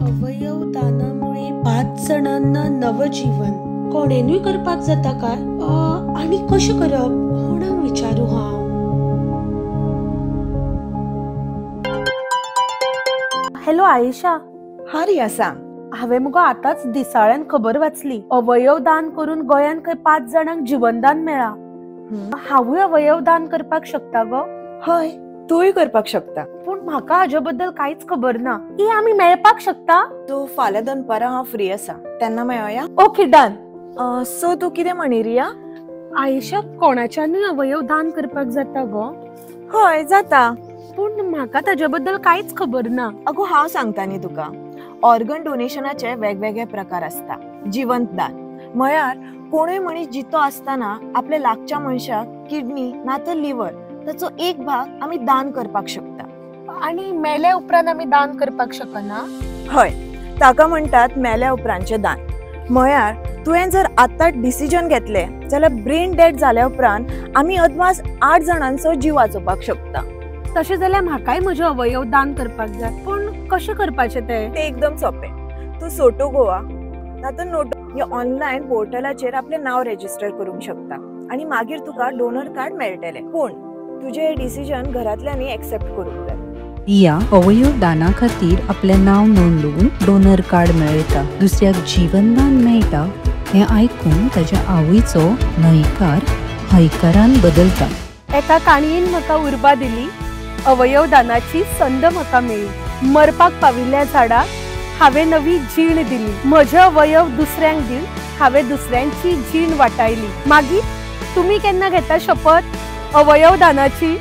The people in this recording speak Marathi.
अवयव दानामुळे 5 जणांना नवजीवन कोणेनूय करपाक जाता काय? आणि कशें करप कोणाक विचारू हांव? हॅलो आयशा. हा रिया सांग. हांवें मुगो आतांच दिसाळ्यान खबर वाचली, अवयव दान करून गोंयान खंय 5 जणांक जीवनदान मेळ्ळा. हांवूय अवयव दान करपाक शकता गो? हय, तूंय करपाक शकता. पूण म्हाका हाजे बद्दल कांयच खबर ना. आमी मेळपाक शकता? तू फाल्यां दनपारां हांव फ्री आसा, तेन्ना मेळया. Okay done. सो तू कितें म्हणी रिया? आयशा, कोणाच्यानूय अवयव दान करपाक जाता गो? हय जाता, पूण म्हाका ताजे बद्दल कांयच खबर ना. अगो हांव सांगता न्ही तुका. ऑर्गन डोनेशनाचे वेगवेगळे प्रकार असता. जिवंत दान म्हळ्यार कोणूय मनीस जितो आसतना आपल्या लागच्या मनशाक किडनी ना तर लिव्हर ताचो एक भाग आमी दान करपाक शकता. आणि मेले उपरांत आमी दान करपाक शकना? हय, ताका म्हणटात मेल्या उपरांतचे दान. म्हळ्यार तुवें जर आतां डिसिजन घेतलें जाल्यार ब्रेन डेड जाल्या उपरांत आमी अदमास 8 जणांचो जीव वाचोवपाक शकता. तशें जाल्यार म्हाकाय म्हजे अवयव दान करपाक जाय. पूण कशें करपाचें ते एकदम सोपें. तू सोटो गोवा ना तर नोटो ह्या ऑनलायन पोर्टलाचेर आपलें नांव रेजिस्टर करूंक शकता आनी मागीर तुका डोनर कार्ड मेळटलें. पूण तुजें हें डिसिजन घरांतल्यांनी एक्सेप्ट करूंक जाय. या अवयव दाना खातीर आपलें नांव नोंदवून डोनर कार्ड मेळटा. दुसऱ्याक जीवनदान मेळटा हें आयकून ताच्या आवयचो न्हयकार हयकारान बदलता. एका काणयेन म्हाका उर्बा दिली. अवयव दानाची संद म्हाका मेळ्ळी. मरपाक पाविल्ल्या झाडाक हांवें नवी जीण दिली. म्हजे अवयव दुसऱ्यांक दिवन हांवें दुसऱ्यांची जीण वाटायली. मागीर तुमी केन्ना घेता शपथ अवयव दानाची?